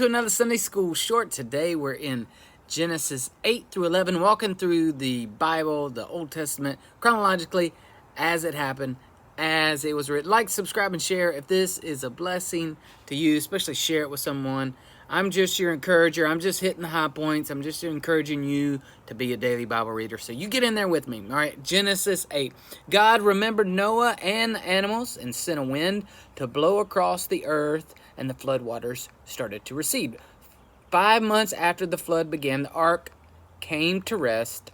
To another Sunday School Short. Today we're in Genesis 8 through 11, walking through the Bible, the Old Testament, chronologically as it happened, as it was written. Like, subscribe, and share if this is a blessing to you, especially share it with someone. I'm just your encourager. I'm just hitting the high points. I'm just encouraging you to be a daily Bible reader. So you get in there with me. All right, Genesis 8. God remembered Noah and the animals and sent a wind to blow across the earth, and the floodwaters started to recede. 5 months after the flood began, the ark came to rest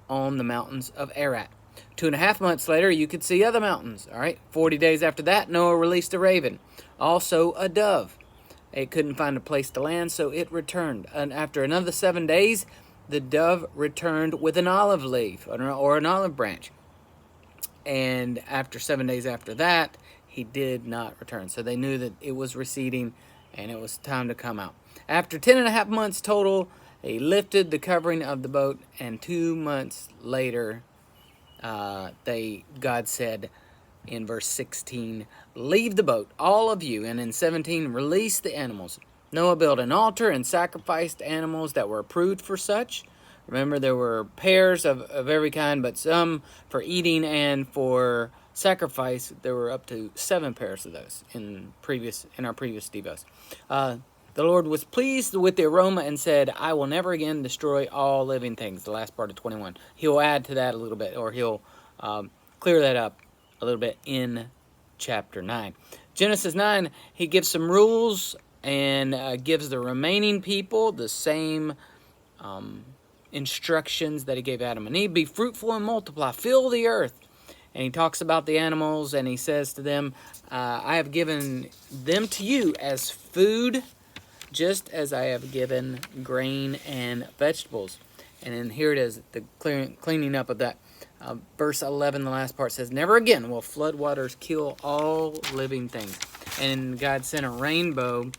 on the mountains of Ararat. 2.5 months later, you could see other mountains. All right, 40 days after that, Noah released a raven, also a dove. It couldn't find a place to land, so it returned. And after another 7 days, the dove returned with an olive leaf or an olive branch. And after 7 days after that, he did not return. So they knew that it was receding and it was time to come out. After 10.5 months total, he lifted the covering of the boat, and 2 months later, God said in verse 16, "Leave the boat, all of you," and in 17, "Release the animals." Noah built an altar and sacrificed animals that were approved for such. Remember, there were pairs of every kind, but some for eating and for sacrifice. There were up to 7 pairs of those in our previous devos. The Lord was pleased with the aroma and said, "I will never again destroy all living things." The last part of 21. He'll add to that a little bit, or he'll clear that up a little bit in chapter 9. Genesis 9, he gives some rules and gives the remaining people the same instructions that he gave Adam and Eve. Be fruitful and multiply, fill the earth. And he talks about the animals, and he says to them, I have given them to you as food, just as I have given grain and vegetables. And then here it is, the cleaning up of that. Verse 11, the last part says, "Never again will floodwaters kill all living things." And God sent a rainbow.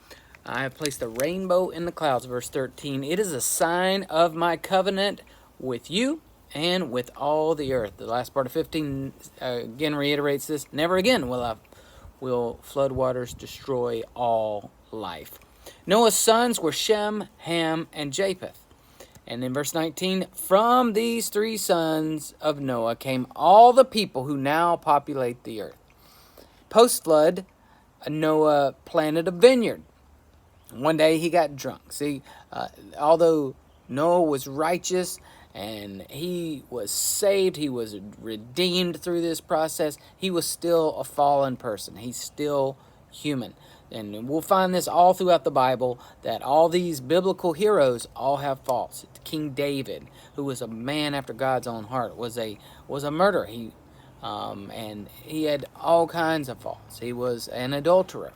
"I have placed a rainbow in the clouds," verse 13. "It is a sign of my covenant with you and with all the earth." The last part of 15 again reiterates this. "Never again will floodwaters destroy all life." Noah's sons were Shem, Ham, and Japheth. And in verse 19, "From these 3 sons of Noah came all the people who now populate the earth." Post-flood, Noah planted a vineyard. One day he got drunk. See, although Noah was righteous and he was saved, he was redeemed through this process, he was still a fallen person. He's still human. And we'll find this all throughout the Bible, that all these biblical heroes all have faults. King David, who was a man after God's own heart, was a murderer. And he had all kinds of faults. He was an adulterer.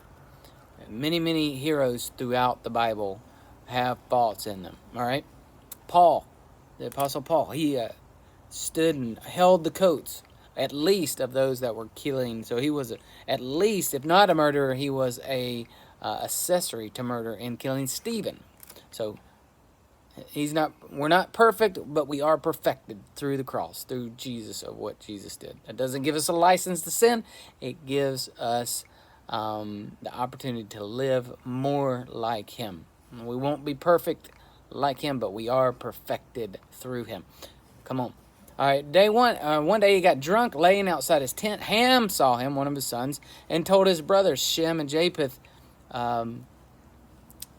Many heroes throughout the Bible have faults in them. All right, Paul, the Apostle Paul, he stood and held the coats, at least, of those that were killing. So he was at least, if not a murderer, he was a accessory to murder and killing Stephen. So we're not perfect, but we are perfected through the cross, through Jesus, of what Jesus did. That doesn't give us a license to sin. It gives us the opportunity to live more like him. We won't be perfect like him, but we are perfected through him. Come on. All right, day one. One day he got drunk, laying outside his tent. Ham saw him, one of his sons, and told his brothers, Shem and Japheth, Shem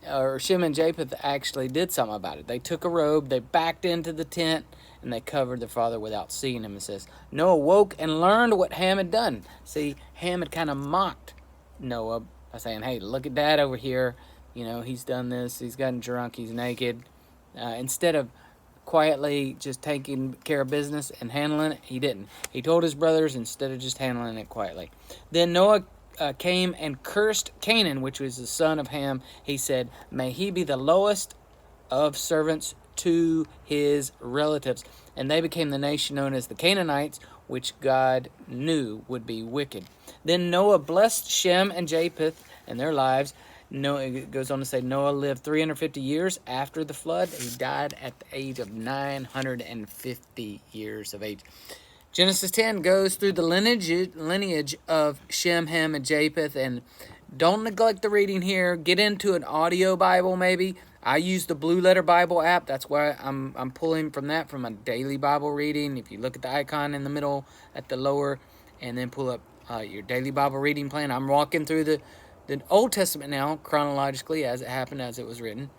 and Japheth actually did something about it. They took a robe, they backed into the tent, and they covered their father without seeing him. It says, Noah woke and learned what Ham had done. See, Ham had kind of mocked Noah by saying, "Hey, look at Dad over here. You know, he's done this. He's gotten drunk. He's naked." Instead of quietly just taking care of business and handling it, he didn't. He told his brothers instead of just handling it quietly. Then Noah came and cursed Canaan, which was the son of Ham. He said, "May he be the lowest of servants to his relatives." And they became the nation known as the Canaanites, which God knew would be wicked. Then Noah blessed Shem and Japheth and their lives. It goes on to say Noah lived 350 years after the flood. He died at the age of 950 years of age. Genesis 10 goes through the lineage of Shem, Ham, and Japheth, and Don't neglect the reading here. Get into an audio Bible maybe. I use the Blue Letter Bible app. That's why I'm pulling from that, from a daily Bible reading. If you look at the icon in the middle at the lower, and then pull up your daily Bible reading plan. I'm walking through the Old Testament now, chronologically, as it happened, as it was written.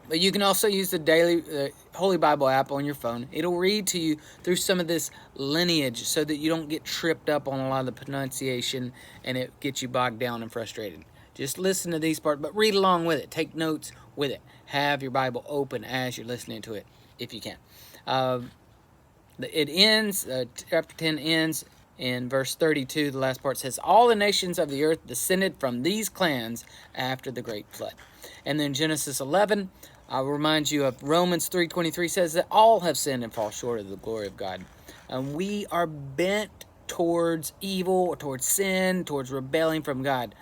But you can also use the Holy Bible app on your phone. It'll read to you through some of this lineage so that you don't get tripped up on a lot of the pronunciation and it gets you bogged down and frustrated. Just listen to these parts, but read along with it. Take notes with it. Have your Bible open as you're listening to it, if you can. It ends, chapter 10 ends in verse 32. The last part says, all the nations of the earth descended from these clans after the great flood. And then Genesis 11, I'll remind you of Romans 3:23 says that all have sinned and fall short of the glory of God. And we are bent towards evil, towards sin, towards rebelling from God.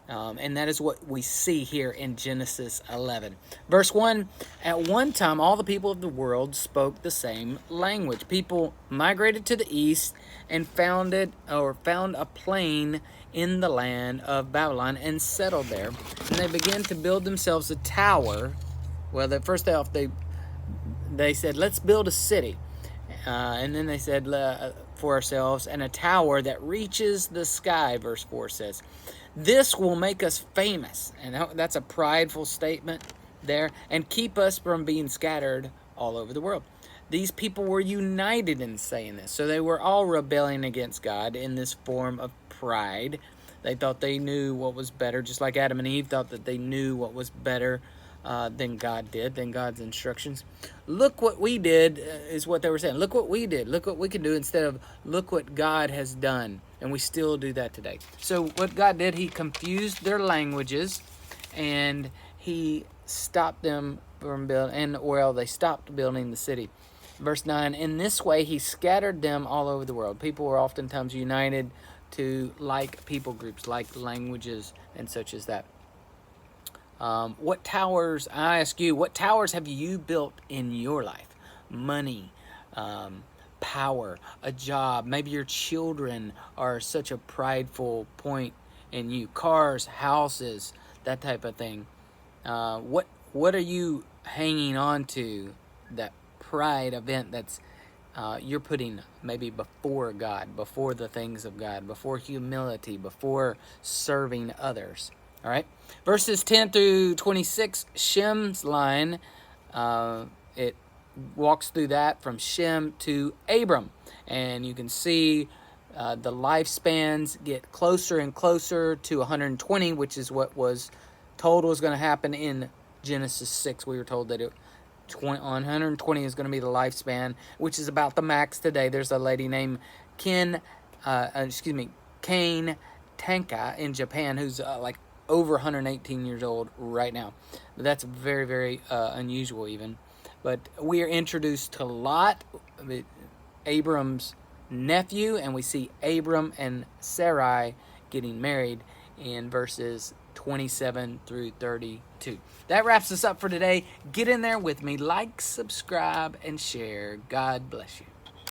And that is what we see here in Genesis 11. Verse 1, at one time all the people of the world spoke the same language. People migrated to the east and found a plain in the land of Babylon and settled there. And they began to build themselves a tower. Well, first off, they said, let's build a city. And then they said, for ourselves, and a tower that reaches the sky, verse 4 says. This will make us famous. And that's a prideful statement there. And keep us from being scattered all over the world. These people were united in saying this. So they were all rebelling against God in this form of pride. They thought they knew what was better, just like Adam and Eve thought that they knew what was better than God did, than God's instructions. Look what we did is what they were saying. Look what we did. Look what we can do instead of look what God has done. And we still do that today. So what God did, he confused their languages and he stopped them from building, they stopped building the city. Verse 9, in this way he scattered them all over the world. People were oftentimes united to like people groups, like languages and such as that. What towers, I ask you, what towers have you built in your life? Money, power, a job. Maybe your children are such a prideful point in you. Cars, houses, that type of thing. What are you hanging on to, that pride event that's you're putting maybe before God, before the things of God, before humility, before serving others? All right, verses 10 through 26, Shem's line, it walks through that from Shem to Abram. And you can see the lifespans get closer and closer to 120, which is what was told was going to happen in Genesis 6. We were told that 120 is going to be the lifespan, which is about the max today. There's a lady named Kane Tanka in Japan who's like over 118 years old right now. But that's very, very unusual even. But we are introduced to Lot, Abram's nephew, and we see Abram and Sarai getting married in verses 27 through 32. That wraps us up for today. Get in there with me. Like, subscribe, and share. God bless you.